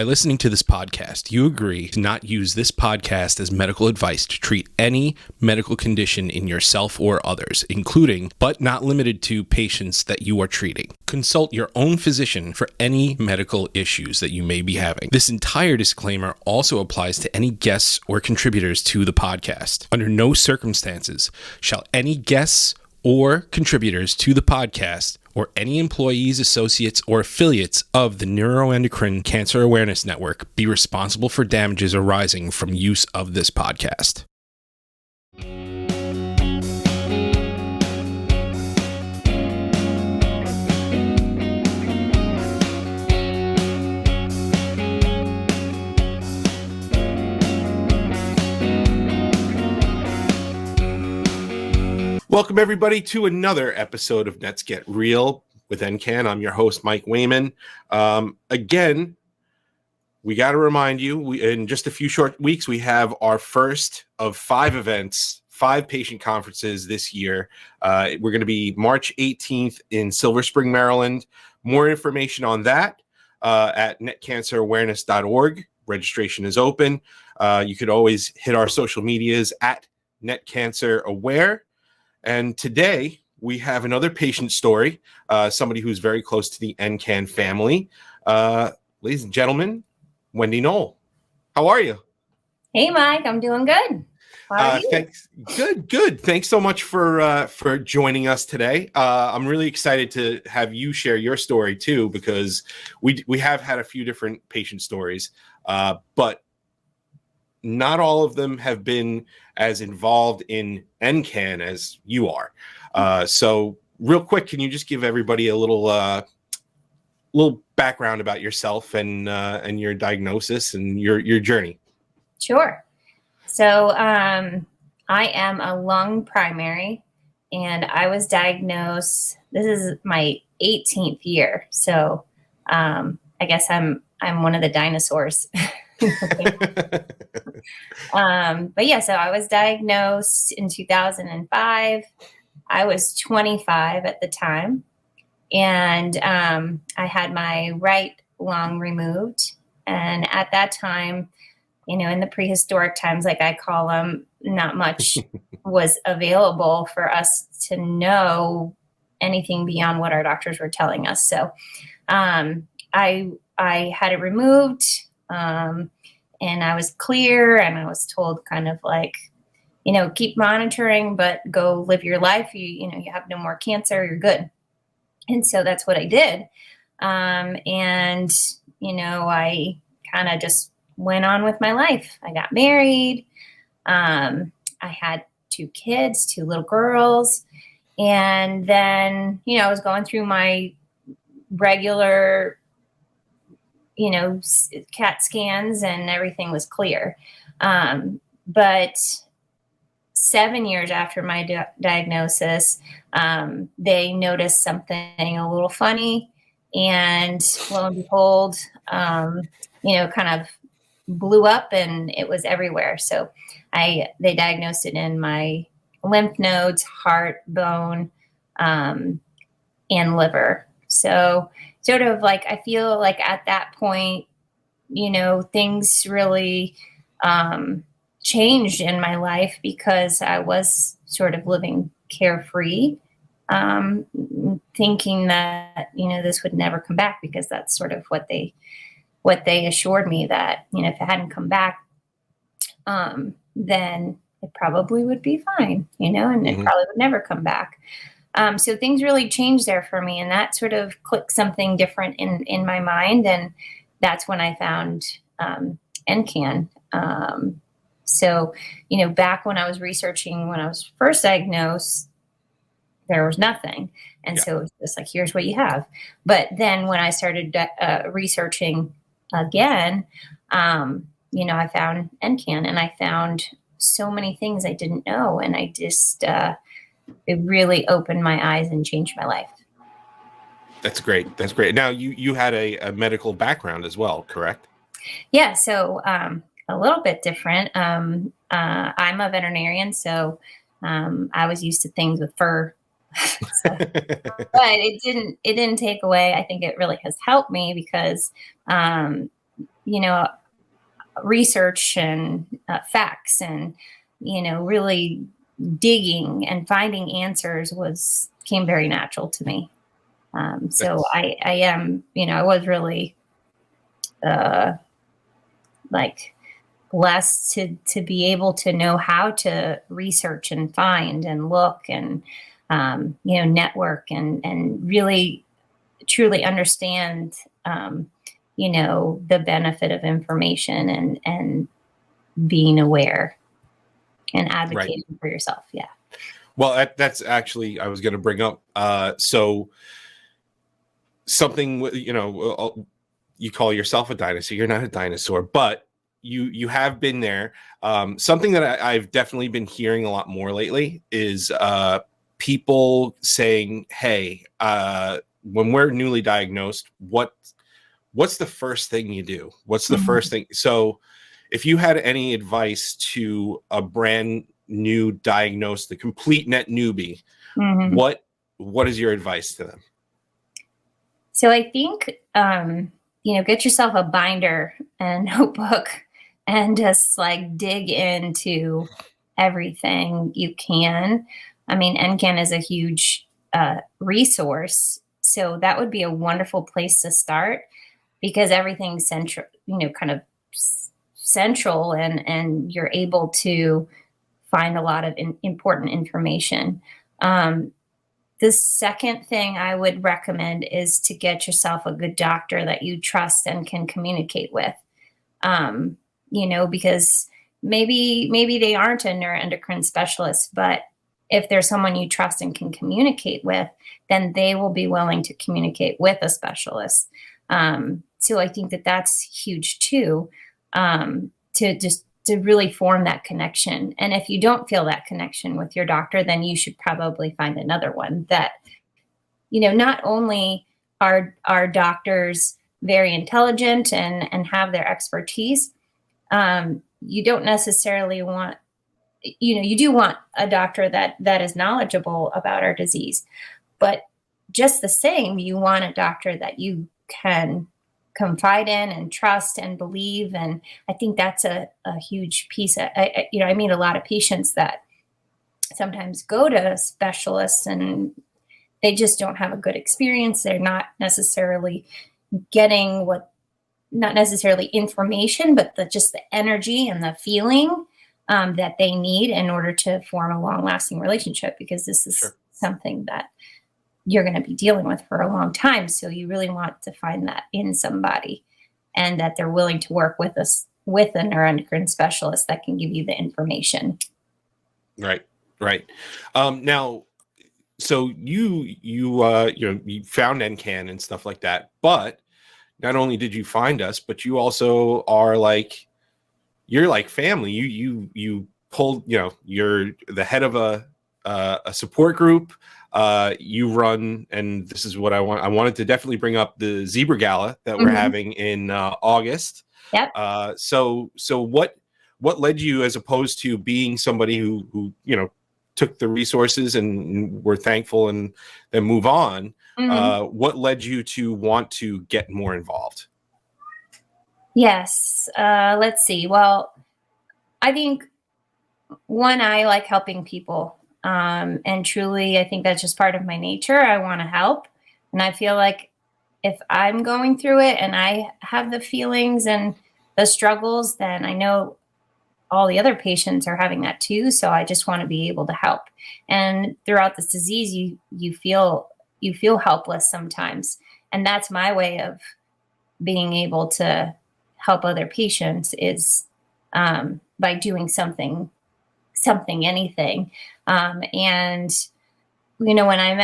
By listening to this podcast, you agree to not use this podcast as medical advice to treat any medical condition in yourself or others, including, but not limited to, patients that you are treating. Consult your own physician for any medical issues that you may be having. This entire disclaimer also applies to any guests or contributors to the podcast. Under no circumstances shall any guests or contributors to the podcast or any employees, associates, or affiliates of the Neuroendocrine Cancer Awareness Network be responsible for damages arising from use of this podcast. Welcome, everybody, to another episode of Let's Get Real with NCAN. I'm your host, Mike Wayman. Again, we got to remind you, in just a few short weeks, we have our first of 5 events, 5 patient conferences this year. We're going to be March 18th in Silver Spring, Maryland. More information on that at netcancerawareness.org. Registration is open. You could always hit our social medias at netcanceraware. And today we have another patient story, somebody who's very close to the NCAN family. Ladies and gentlemen, Wendy Knoll. How are you? Hey, Mike. I'm doing good. How are you? Thanks. Good. Thanks so much for joining us today. I'm really excited to have you share your story too, because we have had a few different patient stories, but not all of them have been as involved in NCAN as you are. So real quick, can you just give everybody a little background about yourself and your diagnosis and your journey? Sure. So I am a lung primary, and I was diagnosed, this is my 18th year. So I guess I'm one of the dinosaurs. But yeah, so I was diagnosed in 2005. I was 25 at the time, and I had my right lung removed. And at that time, in the prehistoric times, like I call them, not much was available for us to know anything beyond what our doctors were telling us. So I had it removed. And I was clear, and I was told kind of like, keep monitoring, but go live your life. You have no more cancer, you're good. And so that's what I did. And I kind of just went on with my life. I got married. I had 2 kids, 2 little girls. And then, I was going through my regular CAT scans, and everything was clear. But 7 years after my diagnosis, they noticed something a little funny, and lo and behold, kind of blew up, and it was everywhere. So they diagnosed it in my lymph nodes, heart, bone, and liver. So sort of like, I feel like at that point, things really changed in my life, because I was sort of living carefree, thinking that, this would never come back, because that's sort of what they assured me, that, if it hadn't come back, then it probably would be fine, and it probably would never come back. So things really changed there for me, and that sort of clicked something different in my mind. And that's when I found NCAN. So, back when I was researching, when I was first diagnosed, there was nothing. And so it was just like, here's what you have. But then when I started researching again, I found NCAN, and I found so many things I didn't know. And I just... it really opened my eyes and changed my life. That's great. Now, you had a medical background as well, correct? Yeah. So a little bit different. I'm a veterinarian, so I was used to things with fur. But it didn't take away. I think it really has helped me, because research and facts and, really digging and finding answers came very natural to me. So I am, I was really like blessed to be able to know how to research and find and look and, network and really truly understand, the benefit of information and being aware and advocating for yourself. Yeah. Well, that's actually, I was going to bring up, so something, you call yourself a dinosaur. You're not a dinosaur, but you have been there. Something that I've definitely been hearing a lot more lately is people saying, hey, when we're newly diagnosed, what's the first thing you do? What's the first thing? So if you had any advice to a brand new diagnosed, the complete net newbie, what is your advice to them? So I think, get yourself a binder and notebook and just like dig into everything you can. I mean, NCAN is a huge resource. So that would be a wonderful place to start because everything's central, kind of central and you're able to find a lot of important information. The second thing I would recommend is to get yourself a good doctor that you trust and can communicate with. Because maybe they aren't a neuroendocrine specialist, but if there's someone you trust and can communicate with, then they will be willing to communicate with a specialist. So I think that that's huge too, to really form that connection. And if you don't feel that connection with your doctor, then you should probably find another one that, not only are doctors very intelligent and have their expertise, you don't necessarily want, you do want a doctor that is knowledgeable about our disease, but just the same, you want a doctor that you can confide in and trust and believe. And I think that's a huge piece. I meet a lot of patients that sometimes go to specialists and they just don't have a good experience. They're not necessarily getting not necessarily information, but just the energy and the feeling that they need in order to form a long-lasting relationship, because this is something that you're going to be dealing with for a long time. So you really want to find that in somebody and that they're willing to work with us, with a neuroendocrine specialist that can give you the information. Right. Now, so you found NCAN and stuff like that, but not only did you find us, but you also are you're like family. You pulled, you're the head of a support group. You run, and this is what I wanted to definitely bring up, the Zebra Gala that we're having in August. Yep. So what led you, as opposed to being somebody who took the resources and were thankful and then move on, what led you to want to get more involved? Yes. Let's see. Well, I think I like helping people. And truly, I think that's just part of my nature. I want to help. And I feel like if I'm going through it and I have the feelings and the struggles, then I know all the other patients are having that too. So I just want to be able to help. And throughout this disease, you feel helpless sometimes. And that's my way of being able to help other patients is by doing something, anything. And, when I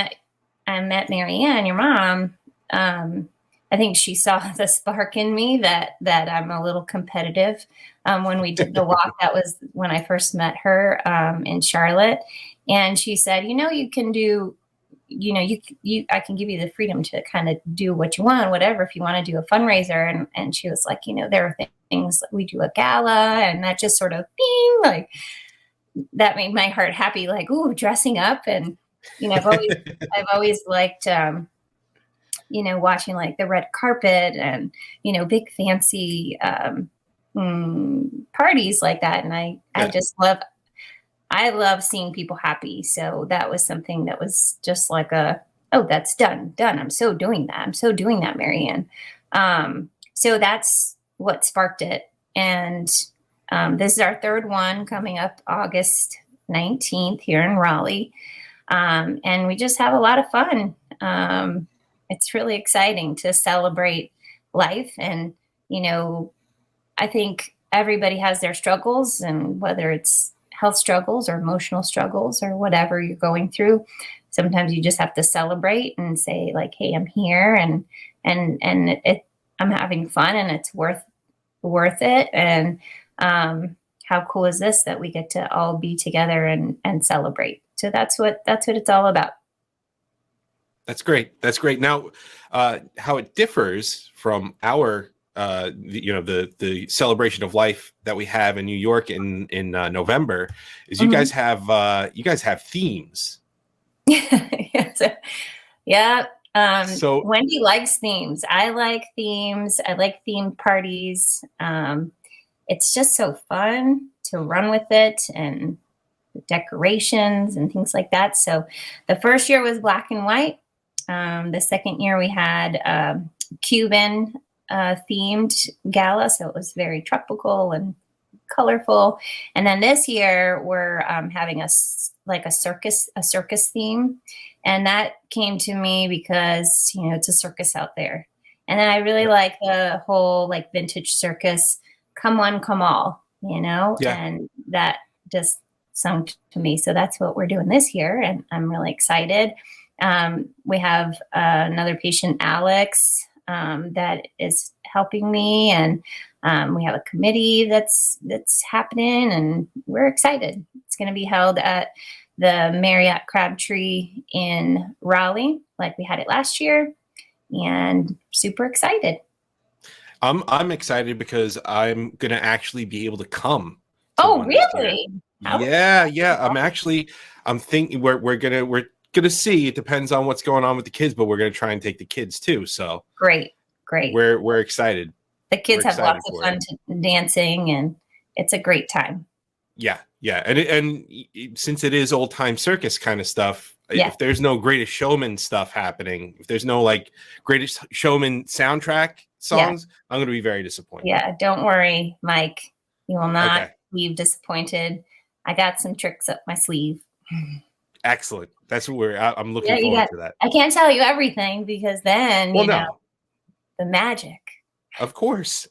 met Marianne, your mom, I think she saw the spark in me that I'm a little competitive. When we did the walk, that was when I first met her in Charlotte. And she said, you can do, I can give you the freedom to kind of do what you want, whatever, if you want to do a fundraiser. And she was like, there are things, we do a gala, and that just sort of bing, that made my heart happy, ooh, dressing up. And, I've always liked watching like the red carpet and, big fancy parties like that. And I Yeah. I love seeing people happy. So that was something that was just like oh, that's done. I'm so doing that. I'm so doing that, Marianne. So that's what sparked it. And this is our third one coming up August 19th here in Raleigh. And we just have a lot of fun. It's really exciting to celebrate life. And, I think everybody has their struggles, and whether it's health struggles or emotional struggles or whatever you're going through, sometimes you just have to celebrate and say like, hey, I'm here and I'm having fun and it's worth it. And how cool is this that we get to all be together and celebrate? So that's what it's all about. That's great. That's great. Now, how it differs from our, the celebration of life that we have in New York in November is you guys have themes. Yeah. So Wendy likes themes. I like themes. I like themed parties. It's just so fun to run with it and decorations and things like that. So the first year was black and white. The second year we had Cuban themed gala. So it was very tropical and colorful. And then this year we're having a circus theme. And that came to me because, it's a circus out there. And then I really like the whole like vintage circus, come one, come all, and that just sung to me. So that's what we're doing this year. And I'm really excited. We have another patient, Alex, that is helping me. And we have a committee that's happening, and we're excited. It's going to be held at the Marriott Crabtree in Raleigh, like we had it last year, and super excited. I'm excited because I'm gonna actually be able to come. Oh, really? Yeah. I'm thinking we're gonna see. It depends on what's going on with the kids, but we're gonna try and take the kids too. So great. We're excited. The kids have lots of fun dancing, and it's a great time. Yeah. And since it is old time circus kind of stuff, if there's no Greatest Showman stuff happening, if there's no like Greatest Showman soundtrack songs, I'm going to be very disappointed. Yeah, don't worry, Mike. You will not leave disappointed. I got some tricks up my sleeve. Excellent. That's what I'm looking forward to that. I can't tell you everything because then the magic. Of course,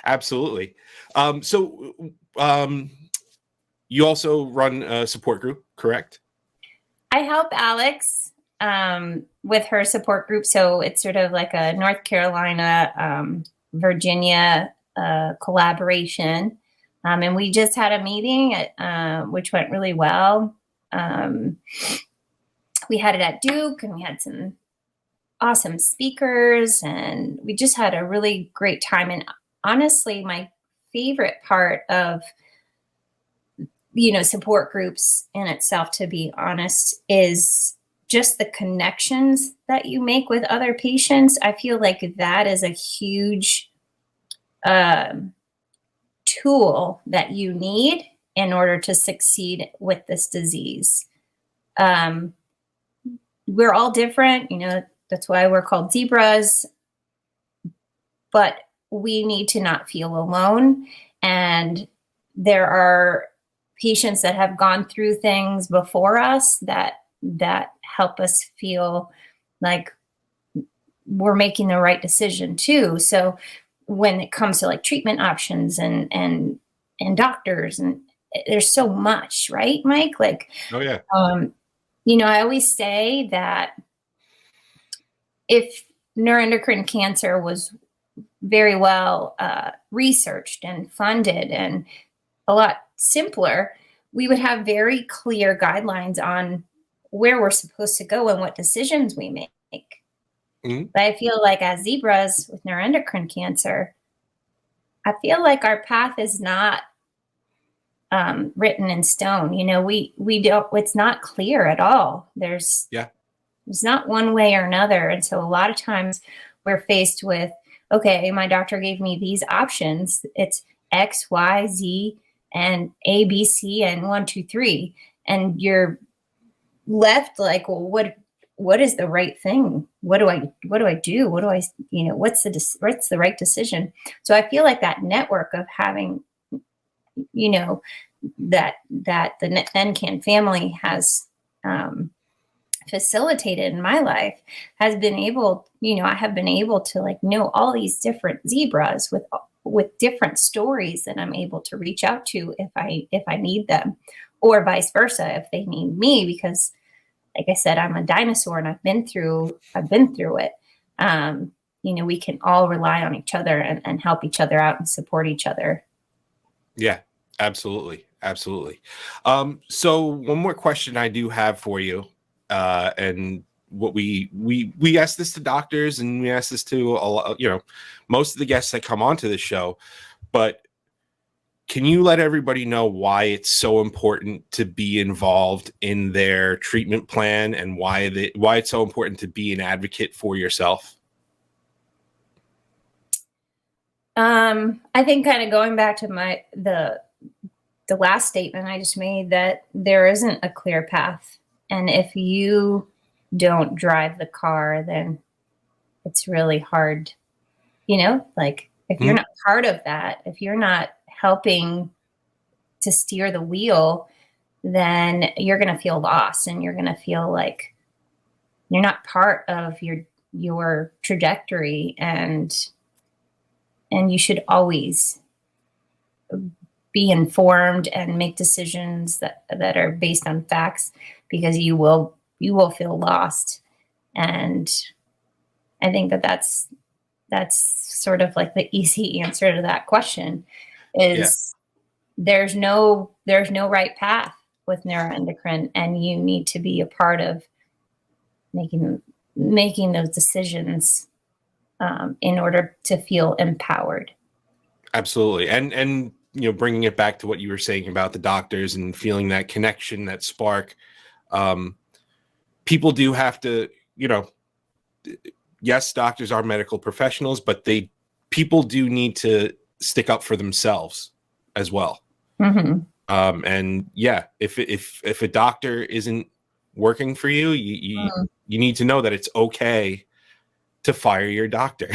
absolutely. So you also run a support group, correct? I help Alex with her support group. So it's sort of like a North Carolina, Virginia collaboration. And we just had a meeting which went really well. We had it at Duke, and we had some awesome speakers, and we just had a really great time. And honestly, my favorite part of support groups in itself, to be honest, is just the connections that you make with other patients. I feel like that is a huge tool that you need in order to succeed with this disease. We're all different, that's why we're called zebras, but we need to not feel alone. And there are patients that have gone through things before us that help us feel like we're making the right decision too. So when it comes to like treatment options and doctors, and there's so much, right, Mike? Like, oh yeah. I always say that if neuroendocrine cancer was very well researched and funded and a lot simpler, we would have very clear guidelines on where we're supposed to go and what decisions we make. Mm-hmm. But I feel like as zebras with neuroendocrine cancer, I feel like our path is not written in stone. We don't, it's not clear at all. There's It's not one way or another. And so a lot of times we're faced with, okay, my doctor gave me these options. It's X, Y, Z, and A, B, C, and 1, 2, 3. And you're left like, well, what is the right thing? What do I do? What do I, what's the right decision? So I feel like that network of having, that the NCAN family has facilitated in my life has been able, I have been able to like know all these different zebras with different stories that I'm able to reach out to if I need them, or vice versa if they need me, because like I said, I'm a dinosaur and I've been through it. We can all rely on each other and help each other out and support each other. Yeah, absolutely. Absolutely. So one more question I do have for you, and what we ask this to doctors, and we ask this to a lot, most of the guests that come onto the show, but can you let everybody know why it's so important to be involved in their treatment plan, and why it's so important to be an advocate for yourself? I think kind of going back to the last statement I just made, that there isn't a clear path. And if you don't drive the car, then it's really hard, like if you're not part of that, if you're not helping to steer the wheel, then you're going to feel lost, and you're going to feel like you're not part of your trajectory. And you should always be informed and make decisions that are based on facts, because you will feel lost. And I think that's sort of like the easy answer to that question is there's no right path with neuroendocrine, and you need to be a part of making those decisions in order to feel empowered. Absolutely. And bringing it back to what you were saying about the doctors and feeling that connection, that spark, people do have to, yes, doctors are medical professionals, but people do need to stick up for themselves as well. Mm-hmm. And yeah, if a doctor isn't working for you, you need to know that it's okay to fire your doctor.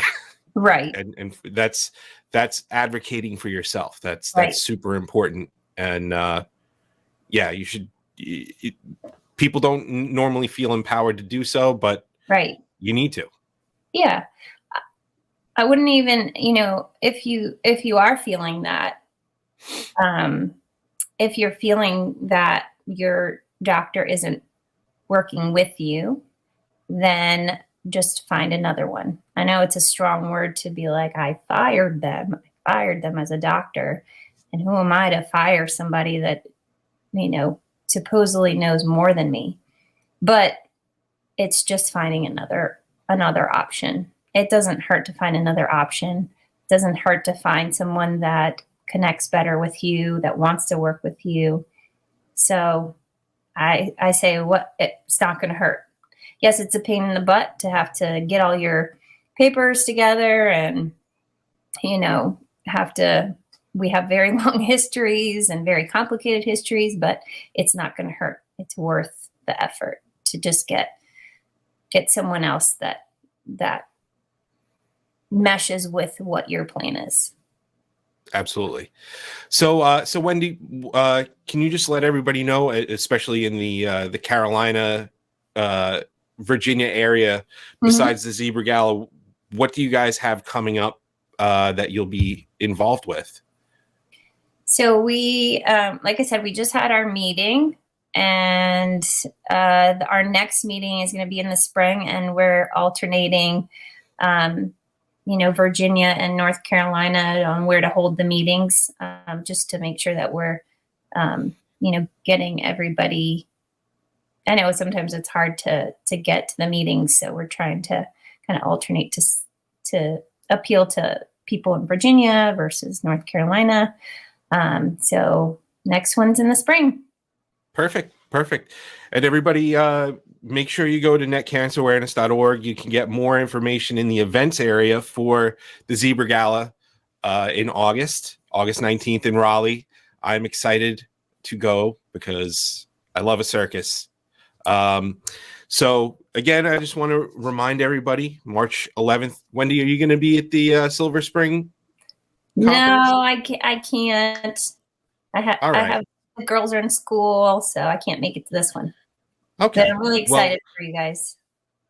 Right. and that's advocating for yourself. That's right. super important. And you should. People don't normally feel empowered to do so, but right. you need to. Yeah. I wouldn't even, if you are feeling that, if you're feeling that your doctor isn't working with you, then just find another one. I know it's a strong word to be like, I fired them as a doctor. And who am I to fire somebody that, supposedly knows more than me? But it's just finding another option. It doesn't hurt to find another option. It doesn't hurt to find someone that connects better with you, that wants to work with you. So I say, it's not going to hurt. Yes, it's a pain in the butt to have to get all your papers together, and, we have very long histories and very complicated histories, but it's not going to hurt. It's worth the effort to just get someone else that meshes with what your plan is. Absolutely. So Wendy, can you just let everybody know, especially in the Carolina, Virginia area, besides the Zebra Gala, what do you guys have coming up that you'll be involved with? So we, like I said, we just had our meeting, and our next meeting is going to be in the spring, and we're alternating, Virginia and North Carolina on where to hold the meetings, just to make sure that we're, getting everybody. I know sometimes it's hard to get to the meetings, so we're trying to kind of alternate to appeal to people in Virginia versus North Carolina. So next one's in the spring. Perfect. And everybody, make sure you go to netcancerawareness.org. You can get more information in the events area for the Zebra Gala in August 19th in Raleigh. I'm excited to go because I love a circus. So again, I just want to remind everybody, March 11th. Wendy, are you going to be at the Silver Spring conference? No, I can't. All right. I have the girls are in school, so I can't make it to this one. Okay. But I'm really excited for you guys.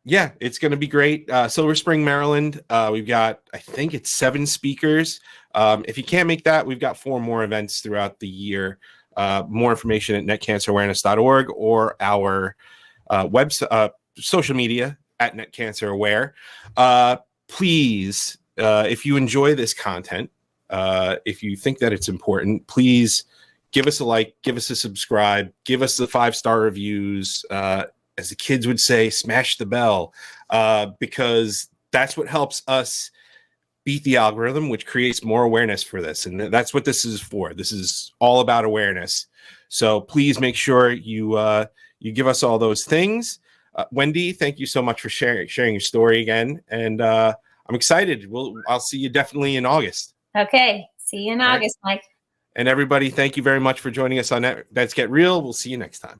Yeah, it's going to be great. Silver Spring, Maryland. We've got, I think it's 7 speakers. If you can't make that, we've got 4 more events throughout the year. More information at netcancerawareness.org or our website, social media at netcanceraware. Please, if you enjoy this content, if you think that it's important, please give us a like, give us a subscribe, give us the 5-star reviews. As the kids would say, smash the bell, because that's what helps us beat the algorithm, which creates more awareness for this. And that's what this is for. This is all about awareness. So please make sure you give us all those things. Wendy, thank you so much for sharing your story again. And I'm excited. I'll see you definitely in August. Okay. See you in August, Mike. And everybody, thank you very much for joining us on Let's Get Real. We'll see you next time.